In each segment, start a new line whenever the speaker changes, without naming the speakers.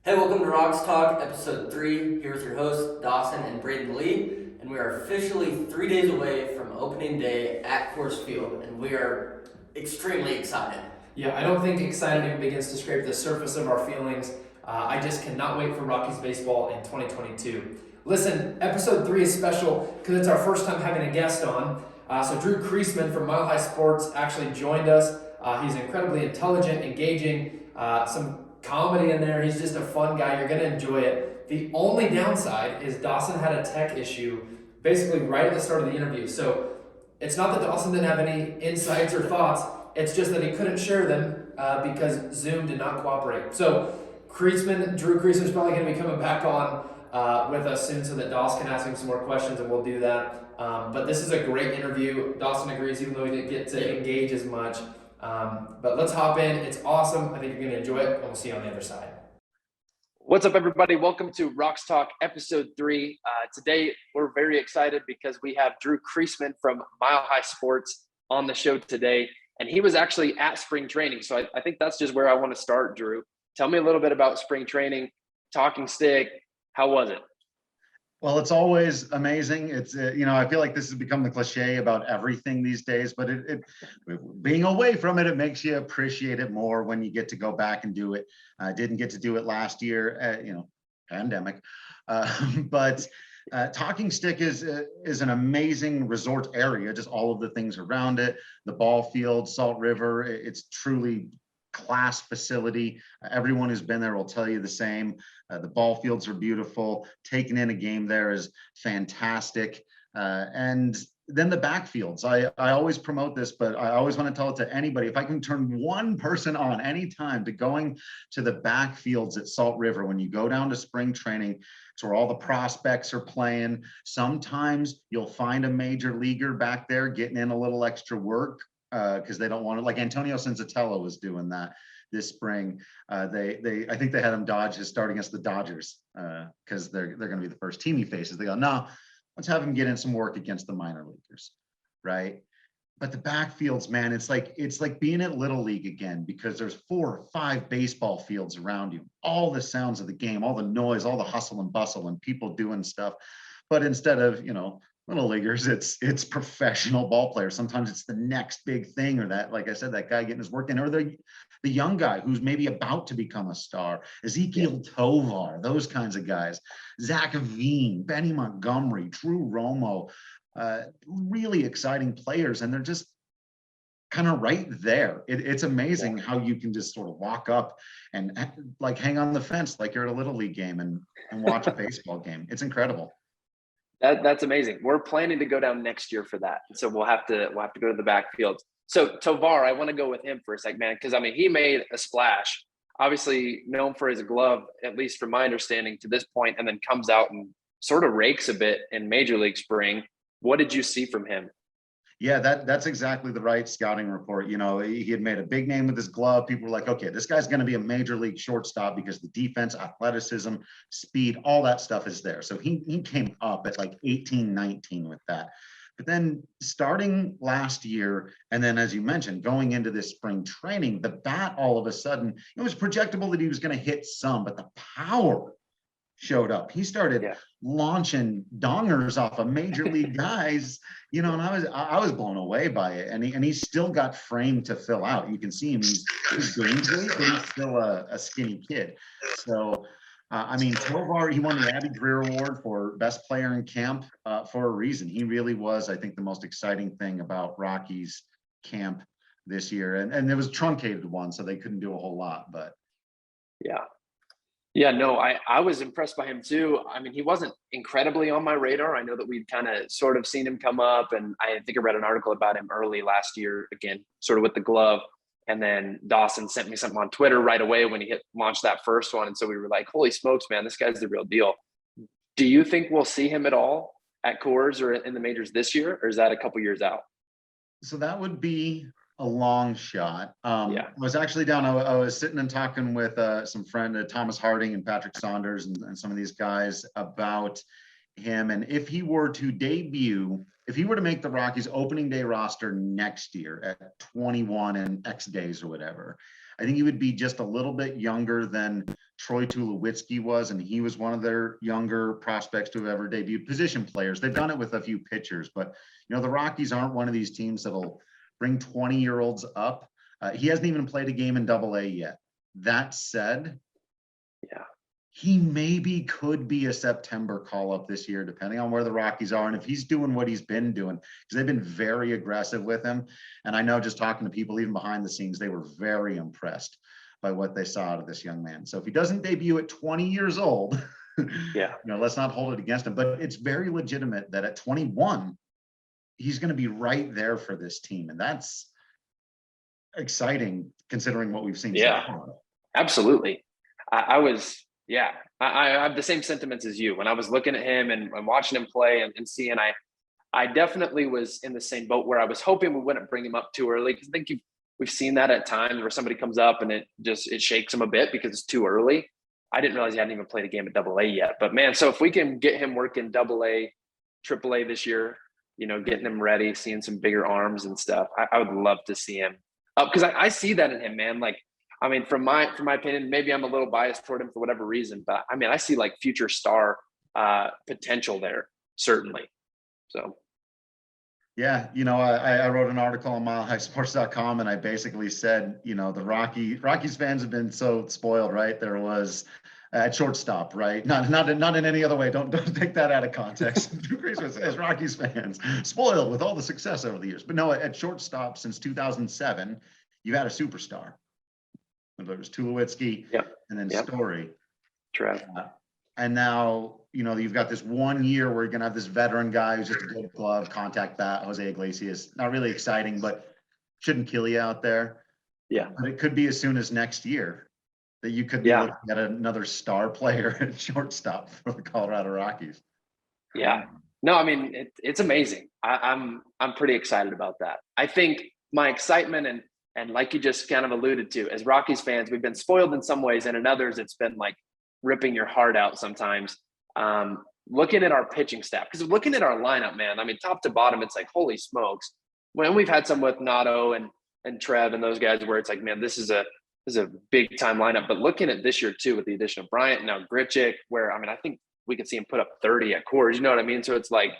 Hey, welcome to RoxTalk, episode 3. Here with your hosts, Dawson and Brayden Lee, and we are officially 3 days away from opening day at Coors Field, and we are extremely excited.
Yeah, I don't think excitement even begins to scrape the surface of our feelings. I just cannot wait for Rockies baseball in 2022. Listen, episode 3 is special because it's our first time having a guest on. So Drew Creasman from Mile High Sports actually joined us. He's incredibly intelligent, engaging, some comedy in there. He's just a fun guy. You're going to enjoy it. The only downside is Dawson had a tech issue basically right at the start of the interview. So it's not that Dawson didn't have any insights or thoughts. It's just that he couldn't share them because Zoom did not cooperate. So Drew Creasman is probably going to be coming back on with us soon so that Dawson can ask him some more questions, and we'll do that. But this is a great interview. Dawson agrees, even though he didn't get to engage as much. But let's hop in. It's awesome. I think you're going to enjoy it, and we'll see you on the other side.
What's up, everybody? Welcome to RoxTalk episode 3. Today, we're very excited because we have Drew Creasman from Mile High Sports on the show today. And he was actually at spring training. So I think that's just where I want to start, Drew. Tell me a little bit about spring training, talking stick. How was it?
Well, it's always amazing. It's, I feel like this has become the cliche about everything these days, but being away from it, it makes you appreciate it more when you get to go back and do it. I didn't get to do it last year, pandemic. But Talking Stick is an amazing resort area, just all of the things around it, the ball field, Salt River. It's truly class facility. Everyone who's been there will tell you the same. The ball fields are beautiful. Taking in a game there is fantastic. And then the backfields. I always promote this, but I always want to tell it to anybody. If I can turn one person on anytime to going to the backfields at Salt River, when you go down to spring training, it's where all the prospects are playing. Sometimes you'll find a major leaguer back there getting in a little extra work because they don't want to, like Antonio Senzatella was doing that this spring. I think they had him dodge his start against the Dodgers because they're going to be the first team he faces. They go, no, let's have him get in some work against the minor leaguers, right? But the backfields, man, it's like being at Little League again, because there's 4 or 5 baseball fields around you, all the sounds of the game, all the noise, all the hustle and bustle and people doing stuff. But instead of, little leaguers, it's professional ball players. Sometimes it's the next big thing, or that, like I said, that guy getting his work in, or the young guy who's maybe about to become a star, Ezekiel Tovar, those kinds of guys, Zach Veen, Benny Montgomery, Drew Romo, really exciting players, and they're just kind of right there. It's amazing how you can just sort of walk up and like hang on the fence like you're at a little league game and watch a baseball game. It's incredible.
That's amazing. We're planning to go down next year for that. So we'll have to go to the backfield. So Tovar, I want to go with him for a sec, man, because he made a splash. Obviously known for his glove, at least from my understanding to this point, and then comes out and sort of rakes a bit in Major League Spring. What did you see from him?
Yeah, that's exactly the right scouting report. He had made a big name with his glove. People were like, okay, this guy's going to be a major league shortstop because the defense, athleticism, speed, all that stuff is there. So he came up at like 18, 19 with that. But then starting last year, and then as you mentioned, going into this spring training, the bat all of a sudden, it was projectable that he was going to hit some, but the power showed up. He started launching dongers off of major league guys, and I was blown away by it. And he's still got frame to fill out. You can see him; he's dangerous, but he's still a skinny kid. So, Tovar, he won the Abby Greer Award for best player in camp for a reason. He really was, I think, the most exciting thing about Rockies camp this year, and it was a truncated one, so they couldn't do a whole lot, but
yeah. Yeah, no, I was impressed by him too. He wasn't incredibly on my radar. I know that we'd kind of sort of seen him come up, and I think I read an article about him early last year, again, sort of with the glove. And then Dawson sent me something on Twitter right away when he launched that first one. And so we were like, holy smokes, man, this guy's the real deal. Do you think we'll see him at all at Coors or in the majors this year, or is that a couple years out?
So that would be a long shot.
Yeah.
I was actually down. I was sitting and talking with some friend, Thomas Harding and Patrick Saunders, and some of these guys about him. And if he were to debut, if he were to make the Rockies opening day roster next year at 21 and X days or whatever, I think he would be just a little bit younger than Troy Tulowitzki was, and he was one of their younger prospects to have ever debuted. Position players. They've done it with a few pitchers, but the Rockies aren't one of these teams that'll bring 20-year-olds up. He hasn't even played a game in Double-A yet. That said,
Yeah,
he maybe could be a September call-up this year, depending on where the Rockies are and if he's doing what he's been doing, because they've been very aggressive with him. And I know, just talking to people even behind the scenes, they were very impressed by what they saw out of this young man. So if he doesn't debut at 20 years old,
yeah,
let's not hold it against him. But it's very legitimate that at 21, he's going to be right there for this team. And that's exciting considering what we've seen.
yeah,
so far.
absolutely. I have the same sentiments as you. When I was looking at him and watching him play and seeing, I definitely was in the same boat where I was hoping we wouldn't bring him up too early, because I think we've seen that at times where somebody comes up and it shakes him a bit because it's too early. I didn't realize he hadn't even played a game at Double-A yet. But man, so if we can get him working Double-A, Triple-A this year, getting him ready, seeing some bigger arms and stuff, I would love to see him up, because I see that in him, man. Like, I mean, from my opinion, maybe I'm a little biased toward him for whatever reason, but I mean, I see like future star potential there, certainly. So.
Yeah, I wrote an article on milehighsports.com, and I basically said, the Rockies fans have been so spoiled, right? There was at shortstop, right? Not in any other way. Don't take that out of context. As Rockies fans, spoiled with all the success over the years. But no, at shortstop since 2007, you had a superstar. There was Tulowitzki, and then Story.
Trev.
And now, you've got this 1 year where you're going to have this veteran guy who's just a good glove, contact bat, Jose Iglesias. Not really exciting, but shouldn't kill you out there.
Yeah.
But it could be as soon as next year that you could be looking at another star player at shortstop for the Colorado Rockies.
Yeah. No, I mean, it's amazing. I'm pretty excited about that. I think my excitement and like you just kind of alluded to, as Rockies fans, we've been spoiled in some ways, and in others, it's been like ripping your heart out sometimes. Looking at our pitching staff, because looking at our lineup, man, I mean, top to bottom, it's like, holy smokes. When we've had some with Nato and Trev and those guys where it's like, man, this is a big time lineup. But looking at this year too, with the addition of Bryant, now Grichuk, where, I mean, I think we could see him put up 30 at Coors, you know what I mean? So it's like,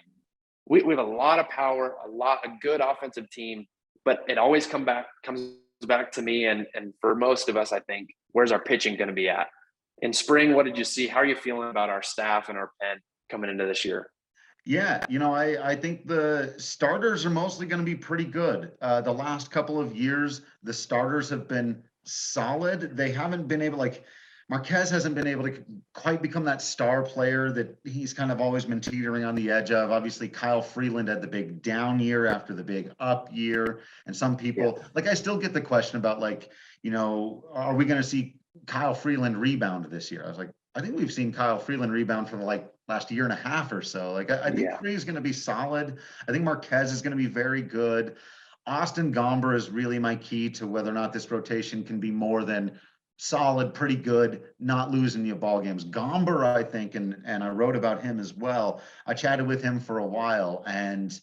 we have a lot of power, a good offensive team, but it always comes back to me. And for most of us, I think, where's our pitching going to be at? In spring, what did you see? How are you feeling about our staff and our pen coming into this year?
Yeah, I think the starters are mostly going to be pretty good. The last couple of years, the starters have been solid. They haven't been able, like Marquez hasn't been able to quite become that star player that he's kind of always been teetering on the edge of. Obviously, Kyle Freeland had the big down year after the big up year. And some people, like, I still get the question about, like, are we going to see Kyle Freeland rebound this year? I was like, I think we've seen Kyle Freeland rebound for the last year and a half or so. Like, I think Free is going to be solid. I think Marquez is going to be very good. Austin Gomber is really my key to whether or not this rotation can be more than solid, pretty good, not losing you ball games. Gomber, I think, and I wrote about him as well. I chatted with him for a while, and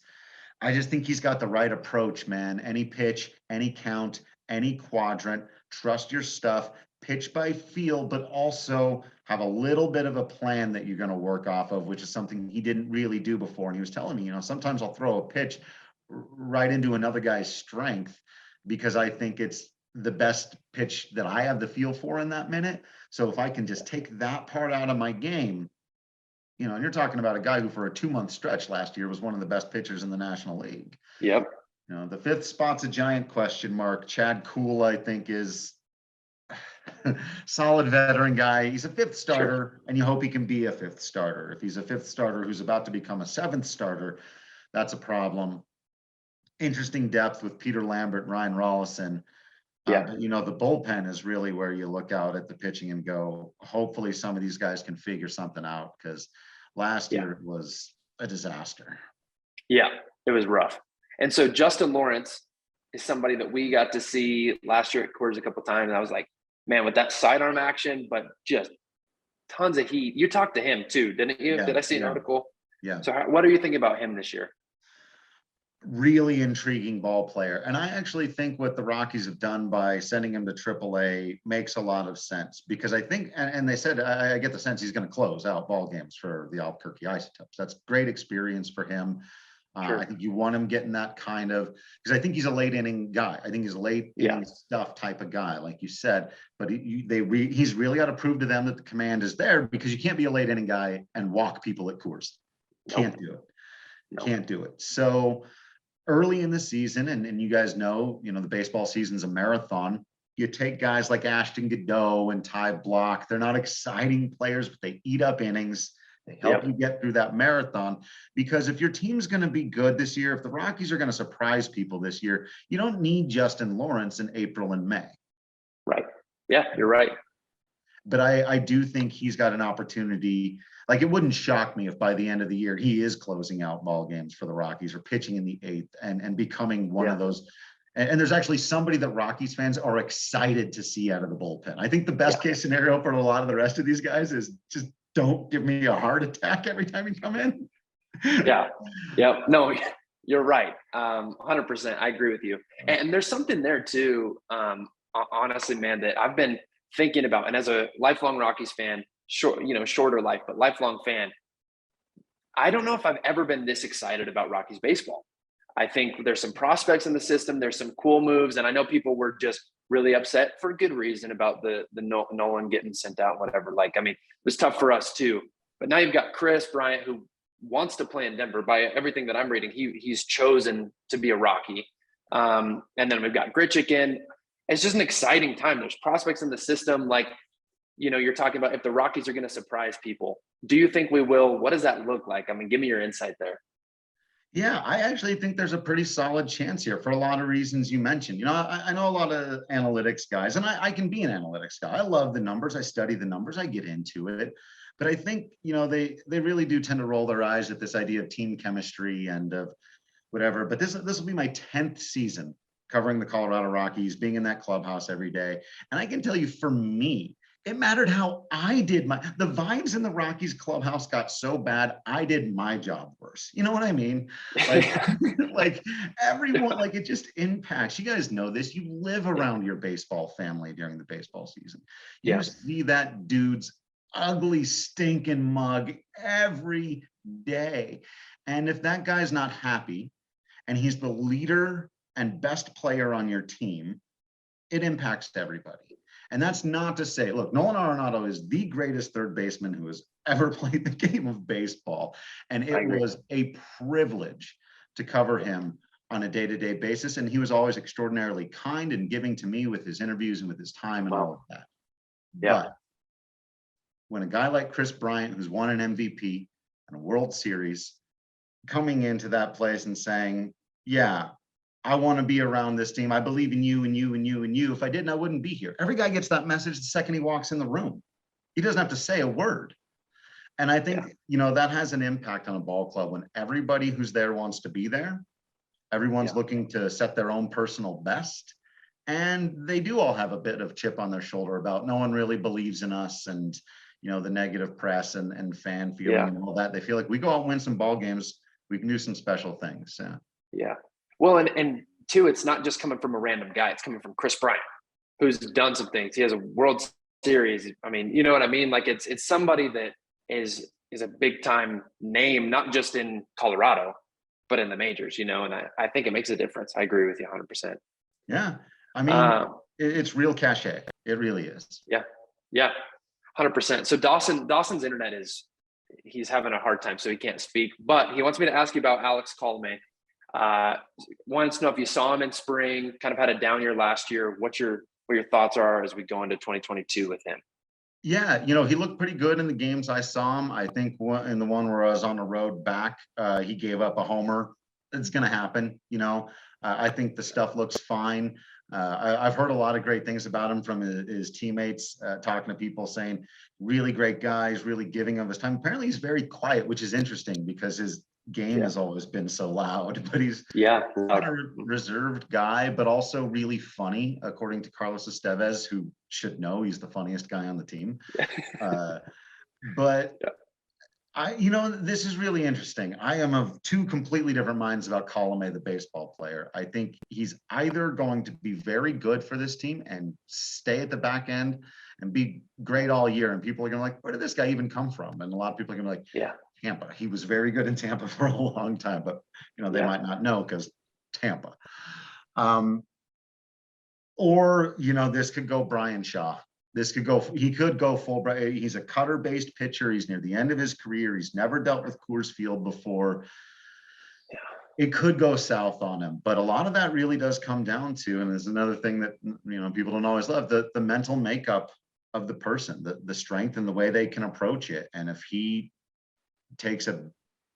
I just think he's got the right approach, man. Any pitch, any count, any quadrant, trust your stuff, pitch by feel, but also have a little bit of a plan that you're going to work off of, which is something he didn't really do before. And he was telling me, sometimes I'll throw a pitch right into another guy's strength because I think it's the best pitch that I have the feel for in that minute. So if I can just take that part out of my game, and you're talking about a guy who for a 2-month stretch last year was one of the best pitchers in the National League.
Yep.
The fifth spot's a giant question mark. Chad Kuhl, I think, is solid veteran guy. He's a fifth starter, and you hope he can be a fifth starter. If he's a fifth starter who's about to become a seventh starter, that's a problem. Interesting depth with Peter Lambert, Ryan Rollison. But, the bullpen is really where you look out at the pitching and go, hopefully some of these guys can figure something out, because last year it was a disaster.
Yeah, it was rough. And so Justin Lawrence is somebody that we got to see last year at Coors a couple of times. And I was like, man, with that sidearm action, but just tons of heat. You talked to him too, didn't you? Did I see an article?
Yeah.
So what are you thinking about him this year?
really intriguing ball player. And I actually think what the Rockies have done by sending him to AAA makes a lot of sense, because I think, and they said, I get the sense he's going to close out ball games for the Albuquerque Isotopes. That's great experience for him.
Sure.
I think you want him getting that kind of, because I think he's a late inning guy. I think he's a late inning stuff type of guy, like you said. But he's really got to prove to them that the command is there, because you can't be a late inning guy and walk people at Coors. Can't do it. Can't do it. So early in the season, and you guys know, the baseball season's a marathon. You take guys like Ashton Godot and Ty Block. They're not exciting players, but they eat up innings. They help you get through that marathon, because if your team's going to be good this year, if the Rockies are going to surprise people this year, you don't need Justin Lawrence in April and May.
Right. Yeah, you're right.
But I do think he's got an opportunity. Like, it wouldn't shock me if by the end of the year he is closing out ball games for the Rockies, or pitching in the 8th and becoming one of those. And there's actually somebody that Rockies fans are excited to see out of the bullpen. I think the best case scenario for a lot of the rest of these guys is just don't give me a heart attack every time you come in.
Yeah. No, you're right. 100%. I agree with you. And there's something there too, honestly, man, that I've been thinking about. And as a lifelong Rockies fan, shorter life, but lifelong fan, I don't know if I've ever been this excited about Rockies baseball. I think there's some prospects in the system. There's some cool moves. And I know people were just really upset for good reason about the Nolan getting sent out, whatever. It was tough for us too. But now you've got Chris Bryant, who wants to play in Denver. By everything that I'm reading, he's chosen to be a Rocky. And then we've got Grichuk in. It's just an exciting time. There's prospects in the system. You're talking about if the Rockies are going to surprise people. Do you think we will? What does that look like? Give me your insight there.
Yeah, I actually think there's a pretty solid chance here for a lot of reasons you mentioned. I know a lot of analytics guys, and I can be an analytics guy. I love the numbers. I study the numbers. I get into it. But I think, they really do tend to roll their eyes at this idea of team chemistry and of whatever. But this will be my 10th season covering the Colorado Rockies, being in that clubhouse every day. And I can tell you, for me, it mattered how I did the vibes in the Rockies clubhouse got so bad, I did my job worse. You know what I mean? Like everyone, it just impacts. You guys know this. You live around your baseball family during the baseball season. You see that dude's ugly, stinking mug every day. And if that guy's not happy and he's the leader and best player on your team, it impacts everybody. And that's not to say, look, Nolan Arenado is the greatest third baseman who has ever played the game of baseball. And it was a privilege to cover him on a day-to-day basis. And he was always extraordinarily kind and giving to me with his interviews and with his time and all of that. But when a guy like Chris Bryant, who's won an MVP and a World Series, coming into that place and saying, I want to be around this team. I believe in you and you and you and you. If I didn't, I wouldn't be here. Every guy gets that message the second he walks in the room. He doesn't have to say a word. And I think, that has an impact on a ball club when everybody who's there wants to be there. Everyone's looking to set their own personal best. And they do all have a bit of chip on their shoulder about no one really believes in us, and, the negative press and fan feeling and all that. They feel like we go out and win some ball games, we can do some special things.
Yeah. Well, and two, it's not just coming from a random guy. It's coming from Chris Bryant, who's done some things. He has a World Series. You know what I mean? It's somebody that is a big time name, not just in Colorado, but in the majors, and I think it makes a difference. I agree with you 100%.
Yeah. It's real cachet. It really is.
Yeah. 100%. So Dawson's internet he's having a hard time, so he can't speak, but he wants me to ask you about Alex Colome. Wants to know if you saw him in spring, kind of had a down year last year. What your thoughts are as we go into 2022 with him?
Yeah, he looked pretty good in the games I saw him. I think in the one where I was on the road back, he gave up a homer. It's going to happen. I think the stuff looks fine. I've heard a lot of great things about him from his teammates, talking to people saying really great guys, really giving of his time. Apparently he's very quiet, which is interesting because his game has always been so loud, but he's not a reserved guy, but also really funny, according to Carlos Estevez, who should know he's the funniest guy on the team. But This is really interesting. I am of two completely different minds about Colomé, the baseball player. I think he's either going to be very good for this team and stay at the back end and be great all year. And people are going to like, where did this guy even come from? And a lot of people are going to be like, Tampa. He was very good in Tampa for a long time, but they might not know because Tampa. Or this could go Brian Shaw. He could go full. He's a cutter-based pitcher. He's near the end of his career. He's never dealt with Coors Field before. It could go south on him, but a lot of that really does come down to, and there's another thing that people don't always love, the mental makeup of the person, the strength and the way they can approach it. And if he takes a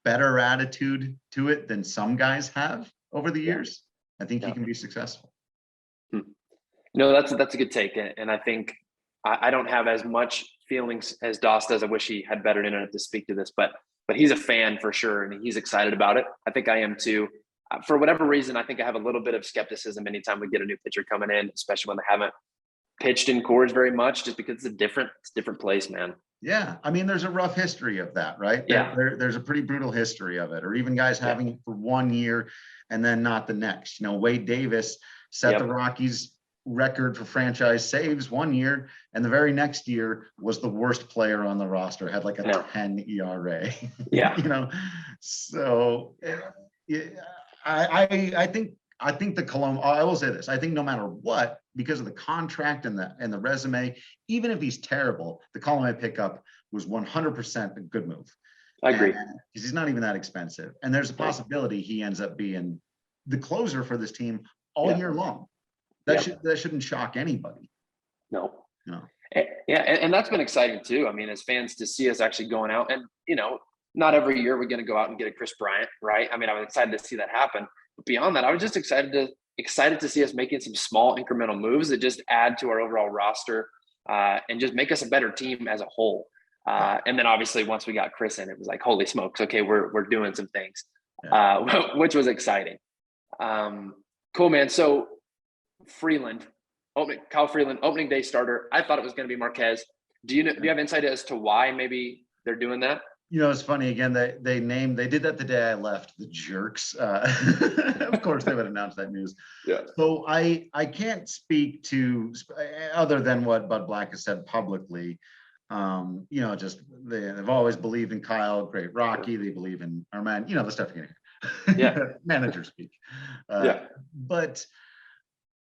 better attitude to it than some guys have over the years, I think he can be successful.
No, that's a good take, and I think I don't have as much feelings as Doss does. I wish he had better internet to speak to this, but he's a fan for sure, and he's excited about it. I think I am too. For whatever reason, I think I have a little bit of skepticism anytime we get a new pitcher coming in, especially when they haven't pitched in Coors very much, just because it's a different place, man.
Yeah, I mean, there's a rough history of that, right?
Yeah,
there's a pretty brutal history of it, or even guys having it for 1 year and then not the next. Wade Davis set the Rockies record for franchise saves 1 year, and the very next year was the worst player on the roster, had like a 10 ERA. So I think the Colomé, I will say this, I think no matter what, because of the contract and the resume, even if he's terrible, the Colomé pickup was 100% a good move.
I agree.
Because he's not even that expensive. And there's a possibility he ends up being the closer for this team all year long. That shouldn't shock anybody.
No. Yeah, and that's been exciting too. I mean, as fans, to see us actually going out, and not every year we're going to go out and get a Chris Bryant, right? I mean, I was excited to see that happen. But beyond that, I was just excited to see us making some small incremental moves that just add to our overall roster and just make us a better team as a whole. And then obviously once we got Chris in, it was like, holy smokes, okay, we're doing some things, which was exciting. Cool, man. So Kyle Freeland, opening day starter. I thought it was going to be Marquez. Do you have insight as to why maybe they're doing that?
It's funny. Again, they did that the day I left, the jerks. Of course, they would announce that news.
Yeah.
So I can't speak to other than what Bud Black has said publicly. Just they've always believed in Kyle, great Rocky. They believe in our man. The stuff you hear. Manager speak. But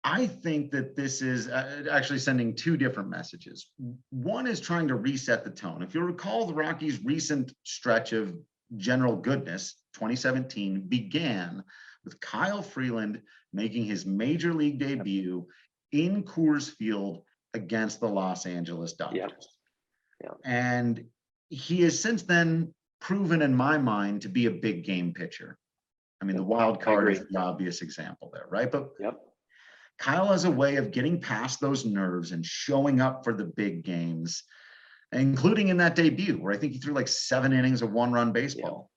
I think that this is actually sending two different messages. One is trying to reset the tone. If you recall, the Rockies' recent stretch of general goodness, 2017, began with Kyle Freeland making his major league debut in Coors Field against the Los Angeles Dodgers. And he has since then proven, in my mind, to be a big game pitcher. I mean, the wild card is the obvious example there, right? But Kyle has a way of getting past those nerves and showing up for the big games, including in that debut where I think he threw like 7 innings of 1-run baseball.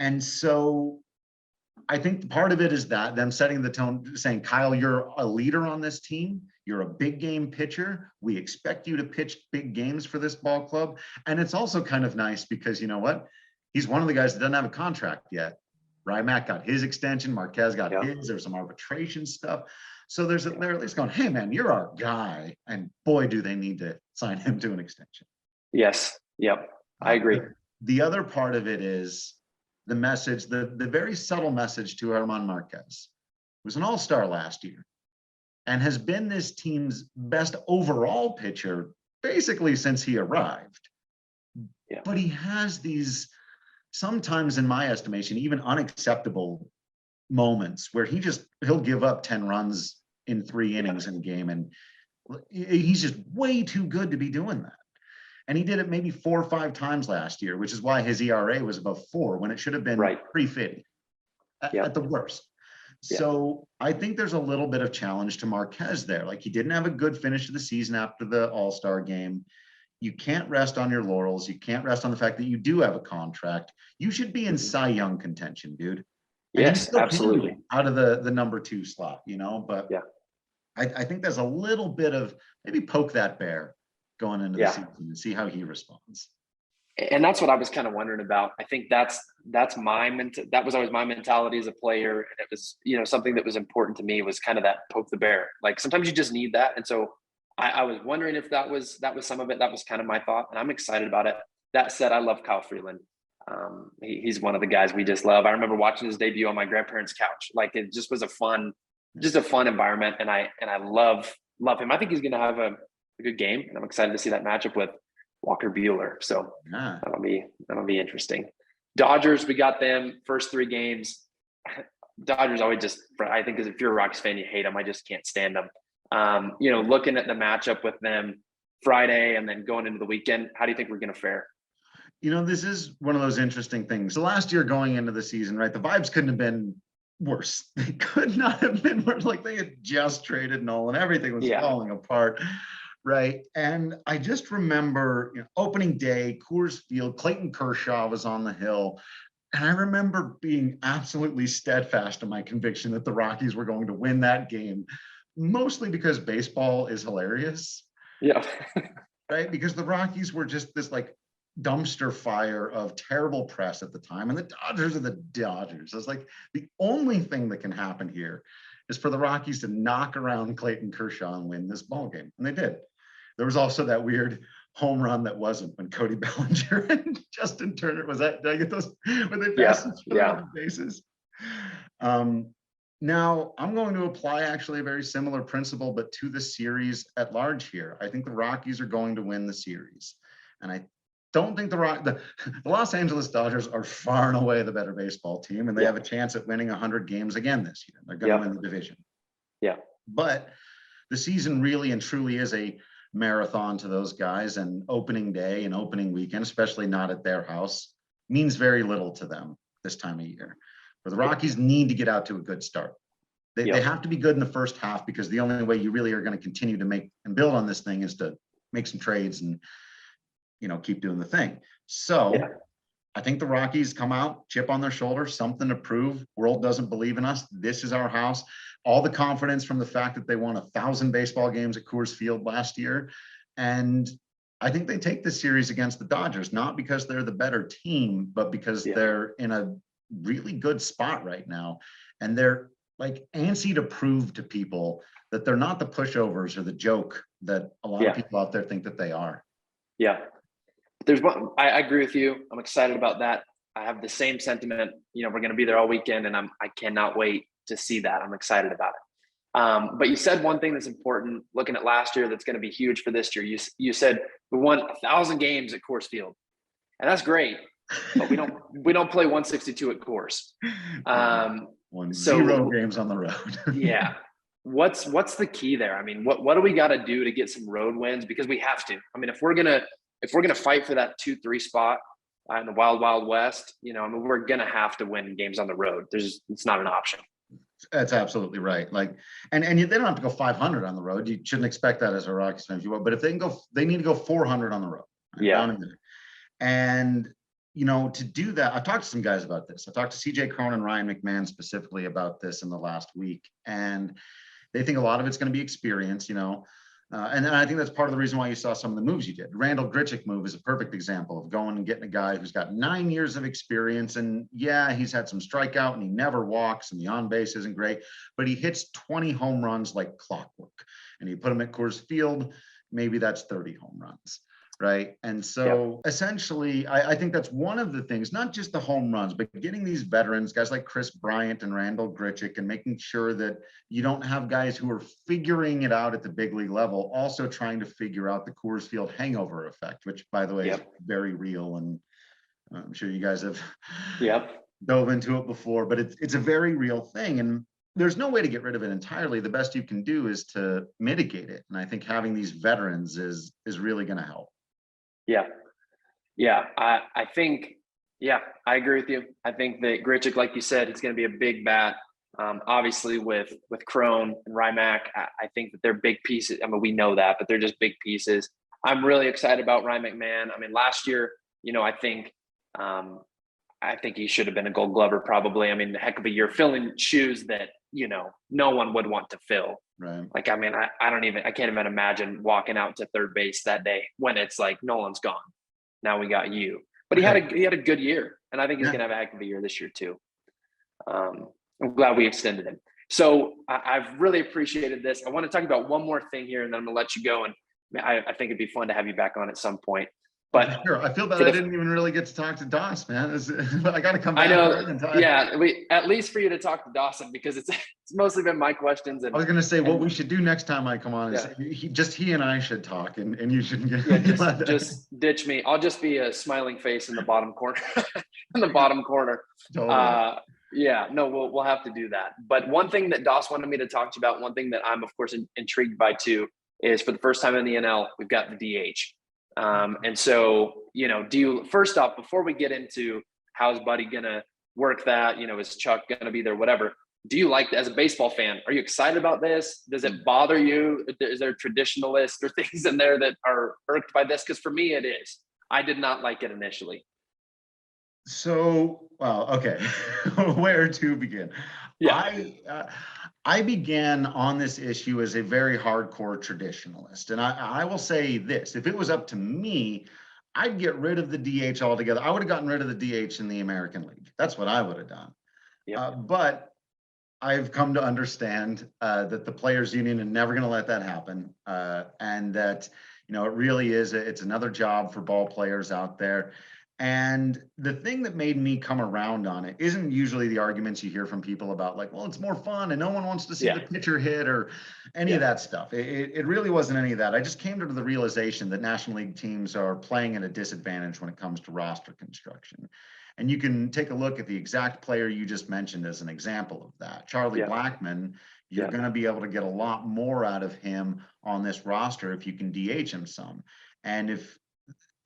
And so I think part of it is that them setting the tone, saying, Kyle, you're a leader on this team. You're a big game pitcher. We expect you to pitch big games for this ball club. And it's also kind of nice because you know what? He's one of the guys that doesn't have a contract yet. Rymack got his extension. Marquez got his. There's some arbitration stuff. So they're at least going, hey, man, you're our guy. And boy, do they need to sign him to an extension.
Yes. Yep. I agree.
The other part of it is the message, the very subtle message to German Marquez. He was an all-star last year and has been this team's best overall pitcher basically since he arrived. But he has these, sometimes in my estimation, even unacceptable moments where he'll give up 10 runs in 3 innings in a game. And he's just way too good to be doing that. And he did it maybe 4 or 5 times last year, which is why his ERA was above 4 when it should have been 3.50 at the worst. So I think there's a little bit of challenge to Marquez there. Like, he didn't have a good finish to the season after the All-Star game. You can't rest on your laurels. You can't rest on the fact that you do have a contract. You should be in Cy Young contention, dude.
Yes, absolutely.
Out of the number 2 slot, but I think there's a little bit of maybe poke that bear going into the season and see how he responds.
And that's what I was kind of wondering about. I think that was always my mentality as a player. And it was, something that was important to me was kind of that poke the bear. Like sometimes you just need that. And so I was wondering if that was some of it. That was kind of my thought, and I'm excited about it. That said, I love Kyle Freeland. He's one of the guys we just love. I remember watching his debut on my grandparents' couch. Like it just was a fun environment. And I love him. I think he's going to have a good game, and I'm excited to see that matchup with Walker Buehler. So that'll be interesting. Dodgers, we got them first 3 games. Dodgers always I think if you're a Rockies fan, you hate them. I just can't stand them. Looking at the matchup with them Friday and then going into the weekend, how do you think we're going to fare?
This is one of those interesting things. So last year going into the season, right, the vibes couldn't have been worse. They could not have been worse. Like they had just traded Nolan. Everything was falling apart, right? And I just remember opening day, Coors Field, Clayton Kershaw was on the hill. And I remember being absolutely steadfast in my conviction that the Rockies were going to win that game, mostly because baseball is hilarious.
Yeah.
Right? Because the Rockies were just this like dumpster fire of terrible press at the time. And the Dodgers are the Dodgers. It's like the only thing that can happen here is for the Rockies to knock around Clayton Kershaw and win this ball game. And they did. There was also that weird home run that wasn't when Cody Bellinger and Justin Turner did I get those? Were they passes for the bases? Now, I'm going to apply actually a very similar principle, but to the series at large here. I think the Rockies are going to win the series. And I don't think the Los Angeles Dodgers are far and away the better baseball team, and they have a chance at winning 100 games again this year. They're going to win the division. Yeah. But the season really and truly is a marathon to those guys, and opening day and opening weekend, especially not at their house, means very little to them this time of year. But the Rockies need to get out to a good start. They have to be good in the first half, because the only way you really are going to continue to make and build on this thing is to make some trades and keep doing the thing. So I think the Rockies come out, chip on their shoulder, something to prove. World doesn't believe in us. This is our house. All the confidence from the fact that they won 1,000 baseball games at Coors Field last year. And I think they take this series against the Dodgers, not because they're the better team, but because they're in a really good spot right now. And they're like antsy to prove to people that they're not the pushovers or the joke that a lot of people out there think that they are. Yeah.
There's one, I agree with you. I'm excited about that. I have the same sentiment. We're going to be there all weekend, and I cannot wait to see that. I'm excited about it. But you said one thing that's important, looking at last year, that's going to be huge for this year. You said we won 1,000 games at Coors Field, and that's great. But we don't play 162 at Coors.
Zero games on the road.
Yeah. What's the key there? I mean, what do we got to do to get some road wins? Because we have to. I mean, if we're gonna fight for that 2-3 spot in the Wild West, we're gonna have to win games on the road. It's not an option.
That's absolutely right. And they don't have to go 500 on the road. You shouldn't expect that as a Rockies fan, if you will. But if they need to go 400 on the road. Right? And to do that, I've talked to some guys about this. I talked to CJ Cron and Ryan McMahon specifically about this in the last week, and they think a lot of it's going to be experience, and I think that's part of the reason why you saw some of the moves you did. Randall Grichuk move is a perfect example of going and getting a guy who's got 9 years of experience, and he's had some strikeout and he never walks and the on base isn't great, but he hits 20 home runs like clockwork, and you put him at Coors Field, maybe that's 30 home runs. Right. And so essentially, I think that's one of the things, not just the home runs, but getting these veterans, guys like Chris Bryant and Randall Grichuk, and making sure that you don't have guys who are figuring it out at the big league level, also trying to figure out the Coors Field hangover effect, which, by the way, is very real. And I'm sure you guys have dove into it before, but it's a very real thing. And there's no way to get rid of it entirely. The best you can do is to mitigate it. And I think having these veterans is really going to help.
I think, I agree with you. I think that Grichuk, like you said, it's going to be a big bat. Obviously with Crone and Rymack, I think that they're big pieces. I mean, we know that, but they're just big pieces. I'm really excited about Ryan McMahon. I mean, last year, I think he should have been a Gold Glover probably. I mean, a heck of a year, filling shoes that, no one would want to fill.
Right.
Like, I mean, I can't even imagine walking out to third base that day when it's like Nolan's gone. now we got you. But he had a good year, and I think he's going to have a heck of a year this year too. I'm glad we extended him. So I've really appreciated this. I want to talk about one more thing here, and then I'm going to let you go. And I think it'd be fun to have you back on at some point. But
sure, I feel bad I didn't even really get to talk to Doss, man. I got to come back.
I know. Yeah, at least for you to talk to Dawson, because it's mostly been my questions. And
I was going to say what we should do next time I come on is he and I should talk, and you shouldn't get.
Just ditch me. I'll just be a smiling face in the bottom corner. In the bottom corner.
Totally.
Yeah, no, we'll have to do that. But one thing that Doss wanted me to talk to you about, one thing that I'm of course intrigued by too, is for the first time in the NL, we've got the DH. And so, first off, before we get into how's Buddy gonna work that, is Chuck gonna be there, whatever, do you like, as a baseball fan, are you excited about this? Does it bother you? Is there traditionalists or things in there that are irked by this? Because for me, it is. I did not like it initially.
So, well, okay, where to begin? Yeah. I began on this issue as a very hardcore traditionalist. And I will say this, if it was up to me, I'd get rid of the DH altogether. I would have gotten rid of the DH in the American League. That's what I would have done. Yep. But I've come to understand that the players union is never going to let that happen. And that, it really is, it's another job for ball players out there. And the thing that made me come around on it isn't usually the arguments you hear from people about, like, well, it's more fun and no one wants to see the pitcher hit or any of that stuff. It really wasn't any of that. I just came to the realization that National League teams are playing at a disadvantage when it comes to roster construction. And you can take a look at the exact player you just mentioned as an example of that. Charlie Blackmon, you're going to be able to get a lot more out of him on this roster if you can DH him some. And if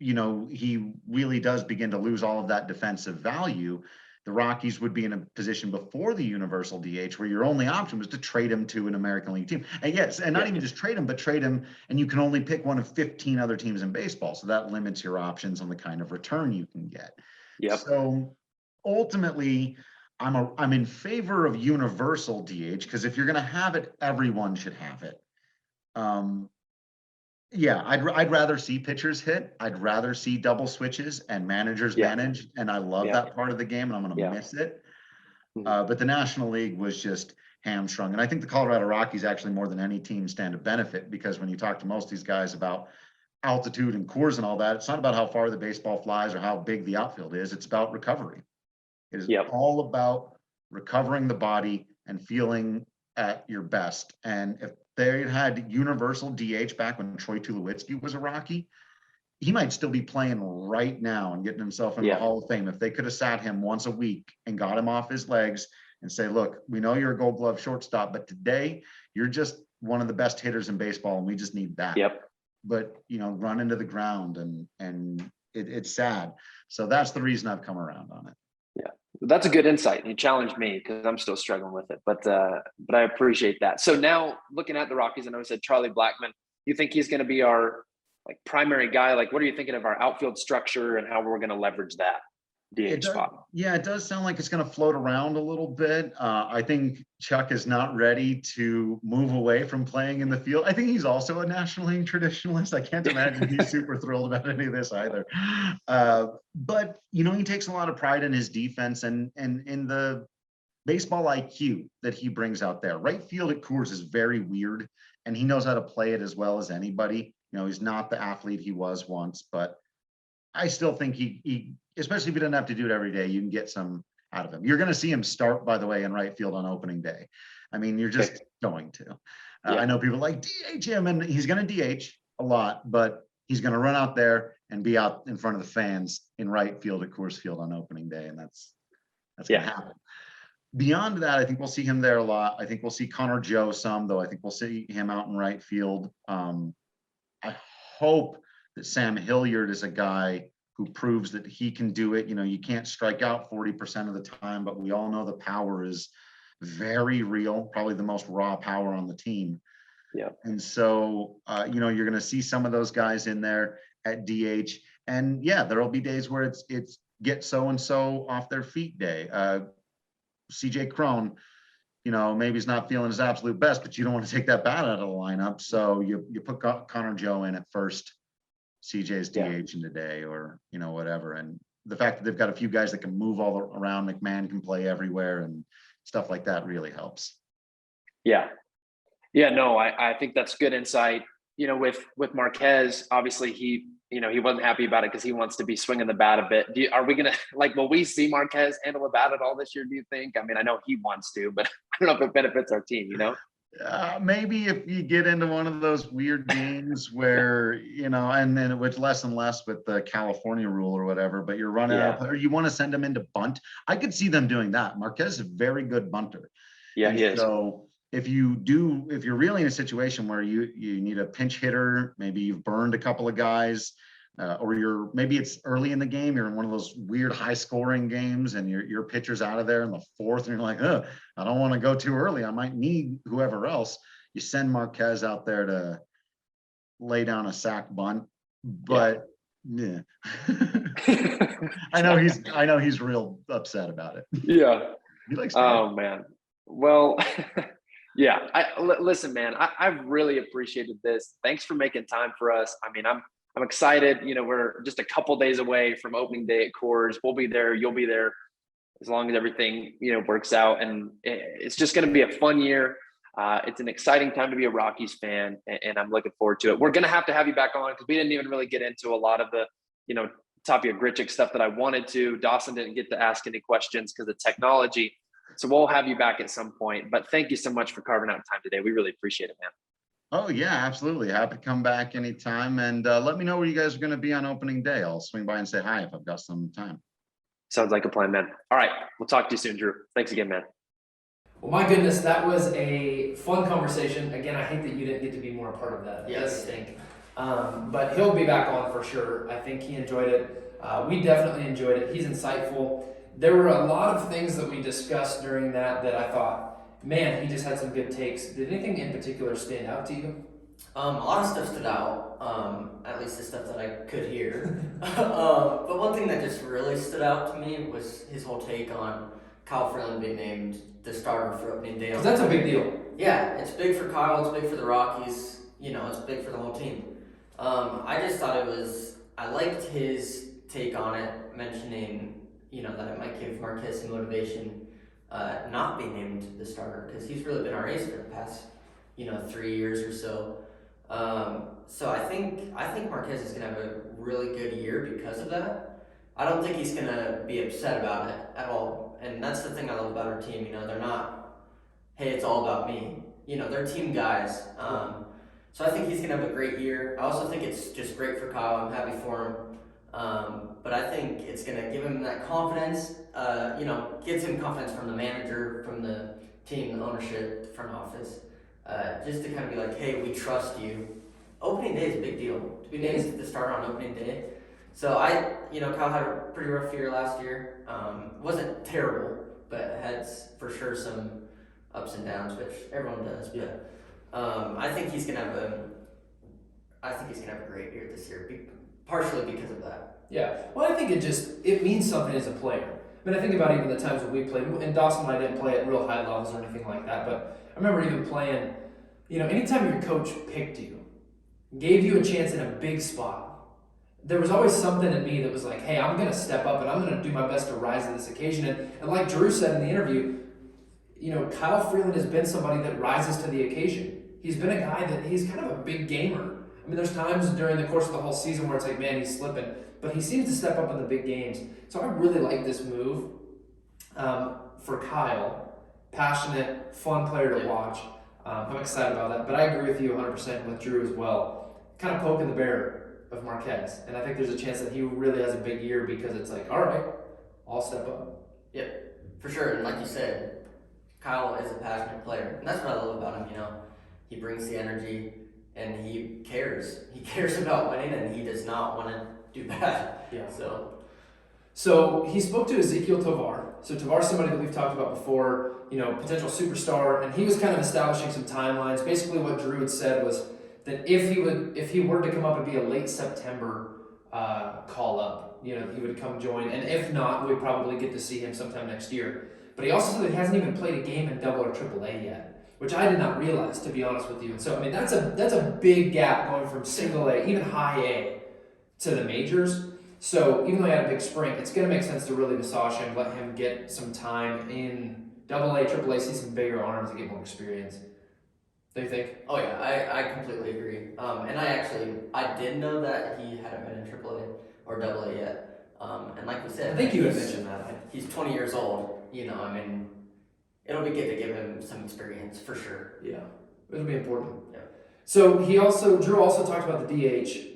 he really does begin to lose all of that defensive value, the Rockies would be in a position before the universal DH where your only option was to trade him to an American League team. And not even just trade him, but trade him, and you can only pick one of 15 other teams in baseball. So that limits your options on the kind of return you can get. Yep. So ultimately, I'm in favor of universal DH, because if you're going to have it, everyone should have it. I'd rather see pitchers hit. I'd rather see double switches and managers manage. And I love that part of the game, and I'm going to miss it. But the National League was just hamstrung. And I think the Colorado Rockies actually, more than any team, stand to benefit, because when you talk to most of these guys about altitude and cores and all that, it's not about how far the baseball flies or how big the outfield is. It's about recovery. It is all about recovering the body and feeling at your best. And if they had universal DH back when Troy Tulowitzki was a Rocky, he might still be playing right now and getting himself into the Hall of Fame. If they could have sat him once a week and got him off his legs and say, look, we know you're a Gold Glove shortstop, but today you're just one of the best hitters in baseball, and we just need that. But run into the ground, and it's sad. So that's the reason I've come around on it.
That's a good insight. You challenged me, because I'm still struggling with it, but I appreciate that. So now, looking at the Rockies, I know I said Charlie Blackmon. You think he's going to be our primary guy? What are you thinking of our outfield structure and how we're going to leverage that DH spot?
Yeah, it does sound like it's going to float around a little bit. I think Chuck is not ready to move away from playing in the field. I think he's also a National League traditionalist. I can't imagine he's super thrilled about any of this either. But he takes a lot of pride in his defense and in the baseball IQ that he brings out there. Right field at Coors is very weird, and he knows how to play it as well as anybody. He's not the athlete he was once, but I still think he, especially if he doesn't have to do it every day, you can get some out of him. You're going to see him start, by the way, in right field on opening day. I mean, you're just going to. I know people like DH him, and he's going to DH a lot, but he's going to run out there and be out in front of the fans in right field at Coors Field on opening day, and that's going to happen. Beyond that, I think we'll see him there a lot. I think we'll see Connor Joe some, though. I think we'll see him out in right field. I hope that Sam Hilliard is a guy who proves that he can do it. You can't strike out 40% of the time, but we all know the power is very real, probably the most raw power on the team. And so, you're going to see some of those guys in there at DH. And there'll be days where it's get so-and-so off their feet day. CJ Cron, maybe he's not feeling his absolute best, but you don't want to take that bat out of the lineup. So you put Connor Joe in at first CJ's
Yeah.
DHing today, or whatever. And the fact that they've got a few guys that can move all around, McMahon can play everywhere, and stuff like that really helps.
Yeah. No, I think that's good insight. With Marquez, obviously he wasn't happy about it because he wants to be swinging the bat a bit. Are we gonna will we see Marquez handle the bat at all this year? Do you think? I mean, I know he wants to, but I don't know if it benefits our team.
Maybe if you get into one of those weird games where, and then which less and less with the California rule or whatever, but you're running out, or you want to send them into bunt. I could see them doing that. Marquez is a very good bunter.
Yeah, he is.
So if you're really in a situation where you need a pinch hitter, maybe you've burned a couple of guys, or maybe it's early in the game, you're in one of those weird high scoring games and your pitcher's out of there in the fourth and you're like, I don't want to go too early. I might need whoever else. You send Marquez out there to lay down a sack bunt, but yeah. I know he's real upset about it.
Yeah.
He likes
man. Well, yeah. Listen, man, I've really appreciated this. Thanks for making time for us. I mean, I'm excited. We're just a couple days away from opening day at Coors. We'll be there. You'll be there as long as everything, works out. And it's just going to be a fun year. It's an exciting time to be a Rockies fan, and I'm looking forward to it. We're going to have you back on because we didn't even really get into a lot of the, Tapia Grichuk stuff that I wanted to. Dawson didn't get to ask any questions because of technology. So we'll have you back at some point. But thank you so much for carving out time today. We really appreciate it, man.
Oh, yeah, absolutely. Happy to come back anytime. And let me know where you guys are going to be on opening day. I'll swing by and say hi if I've got some time.
Sounds like a plan, man. All right. We'll talk to you soon, Drew. Thanks again, man.
Well, my goodness, that was a fun conversation. Again, I hate that you didn't get to be more a part of that.
Yes.
I think. But he'll be back on for sure. I think he enjoyed it. We definitely enjoyed it. He's insightful. There were a lot of things that we discussed during that I thought, man, he just had some good takes. Did anything in particular stand out to you?
A lot of stuff stood out, at least the stuff that I could hear. But one thing that just really stood out to me was his whole take on Kyle Freeland being named the starter for opening day.
Because that's a big deal.
Yeah, it's big for Kyle, it's big for the Rockies, it's big for the whole team. I just thought I liked his take on it, mentioning, that it might give Marquez some motivation not being named the starter, because he's really been our ace for the past, 3 years or so. So I think Marquez is going to have a really good year because of that. I don't think he's going to be upset about it at all. And that's the thing I love about our team. They're not, hey, it's all about me. They're team guys. So I think he's going to have a great year. I also think it's just great for Kyle. I'm happy for him. But I think it's going to give him that confidence, gives him confidence from the manager, from the team, the ownership, the front office, just to kind of be like, hey, we trust you. Opening day is a big deal. To be named the starter on opening day. So Kyle had a pretty rough year last year. Wasn't terrible, but had for sure some ups and downs, which everyone does. But I think he's gonna have a great year this year, partially because of that.
Yeah. Well, I think it means something as a player. I mean, I think about even the times when we played, and Dawson and I didn't play at real high levels or anything like that, but I remember even playing, anytime your coach picked you, gave you a chance in a big spot, there was always something in me that was like, hey, I'm going to step up and I'm going to do my best to rise to this occasion. And like Drew said in the interview, Kyle Freeland has been somebody that rises to the occasion. He's been a guy that he's kind of a big gamer. I mean, there's times during the course of the whole season where it's like, man, he's slipping. But he seems to step up in the big games. So I really like this move for Kyle. Passionate, fun player to watch. I'm excited about that. But I agree with you 100% with Drew as well. Kind of poking the bear of Marquez. And I think there's a chance that he really has a big year because it's like, all right, I'll step up.
Yep, for sure. And like you said, Kyle is a passionate player. And that's what I love about him, He brings the energy and he cares. He cares about winning and he does not want to do bad.
Yeah.
So
he spoke to Ezequiel Tovar. So Tovar's somebody that we've talked about before, potential superstar, and he was kind of establishing some timelines. Basically what Drew had said was that if he were to come up and be a late September call up, he would come join, and if not, we'd probably get to see him sometime next year. But he also said that he hasn't even played a game in Double or Triple A yet, which I did not realize, to be honest with you. And so, I mean, that's a big gap going from Single A, even High A, to the majors. So even though he had a big spring, it's going to make sense to really massage him, let him get some time in AA, AAA, see some bigger arms and get more experience. Do you think?
Oh yeah, I completely agree. And I did know that he hadn't been in AAA or AA yet. And like we said,
I think you had
he's-
mentioned that.
He's 20 years old. You know, I mean, it'll be good to give him some experience for sure.
Yeah, it'll be important.
Yeah.
So Drew also talked about the DH.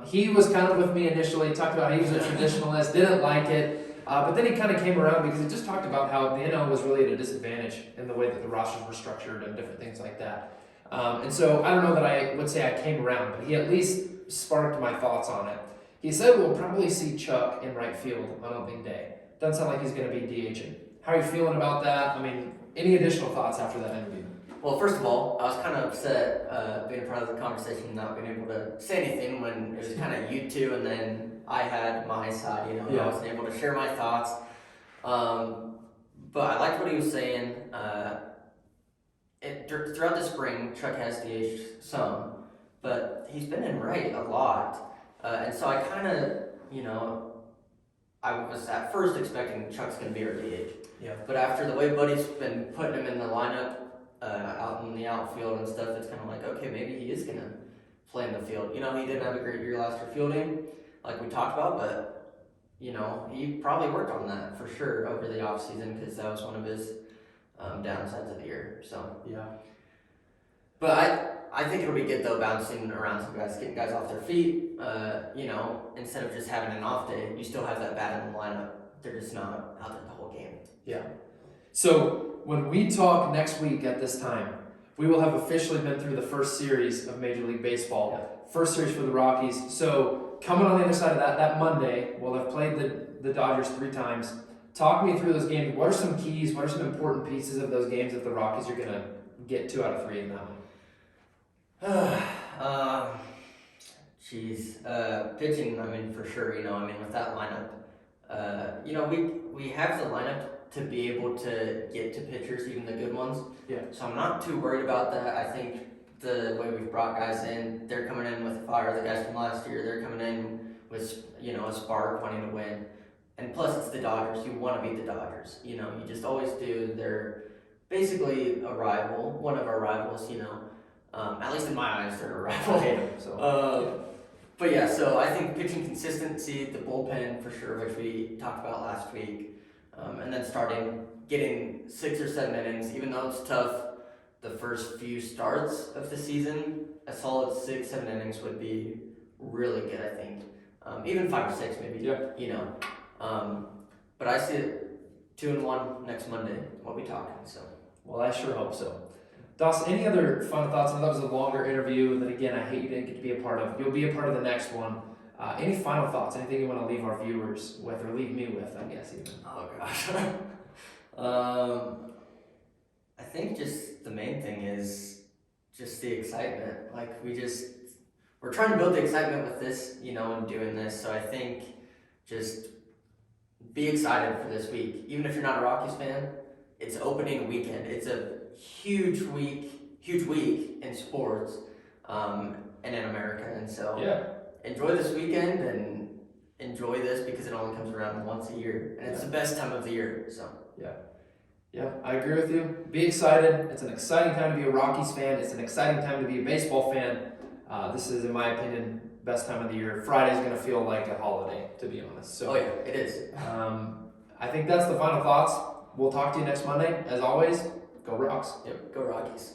He was kind of with me initially, talked about he was a traditionalist, didn't like it, but then he kind of came around because he just talked about how the NL was really at a disadvantage in the way that the rosters were structured and different things like that. And so I don't know that I would say I came around, but he at least sparked my thoughts on it. He said we'll probably see Chuck in right field on opening day. Doesn't sound like he's going to be DHing. How are you feeling about that? I mean, any additional thoughts after that interview?
Well, first of all, I was kind of upset being a part of the conversation and not being able to say anything when it was kind of you two, and then I had my side, you know, and I wasn't able to share my thoughts. But I liked what he was saying. Throughout the spring, Chuck has DH'd some, but he's been in right a lot. And so I kind of, you know, I was at first expecting Chuck's going to be our DH.
Yeah.
But after the way Buddy's been putting him in the lineup, out in the outfield and stuff, it's kind of like, okay, maybe he is going to play in the field. You know, he didn't have a great year last year fielding, like we talked about, but, you know, he probably worked on that for sure over the offseason because that was one of his downsides of the year. So,
Yeah.
but I think it'll be good, though, bouncing around some guys, getting guys off their feet. You know, instead of just having an off day, you still have that bat in the lineup. They're just not out there the whole game.
Yeah. So when we talk next week at this time, we will have officially been through the first series of Major League Baseball.
Yeah.
First series for the Rockies. So coming on the other side of that Monday, we'll have played the Dodgers 3 times. Talk me through those games. What are some keys? What are some important pieces of those games that the Rockies are going to get 2 out of 3 in that one?
Pitching, I mean, for sure, you know, I mean, with that lineup, you know, we have the lineup to be able to get to pitchers, even the good ones.
Yeah.
So I'm not too worried about that. I think the way we've brought guys in, they're coming in with fire. The guys from last year, they're coming in with, you know, a spark, wanting to win. And plus, it's the Dodgers. You want to beat the Dodgers. You know, you just always do. They're basically a rival, one of our rivals, you know. At least in my eyes, they're a rival. But yeah, so I think pitching consistency, the bullpen for sure, which we talked about last week, and then getting 6 or 7 innings, even though it's tough, the first few starts of the season, a solid 6, 7 innings would be really good, I think. Even 5 or 6 maybe, you know. But I see it 2-1 next Monday, we'll be talking, so.
Well, I sure hope so. Dawson, any other final thoughts? I know that was a longer interview that, again, I hate you didn't get to be a part of. You'll be a part of the next one. Any final thoughts? Anything you want to leave our viewers with, or leave me with, I guess, even?
Oh, gosh. I think just the main thing is just the excitement. Like, we're trying to build the excitement with this, you know, and doing this. So I think just be excited for this week. Even if you're not a Rockies fan, it's opening weekend. It's a huge week in sports, and in America. And so enjoy this weekend and enjoy this because it only comes around once a year. And it's the best time of the year, so.
Yeah, I agree with you. Be excited. It's an exciting time to be a Rockies fan. It's an exciting time to be a baseball fan. This is, in my opinion, best time of the year. Friday's going to feel like a holiday, to be honest. So,
oh yeah, it is.
I think that's the final thoughts. We'll talk to you next Monday. As always, go Rocks.
Yep, go Rockies.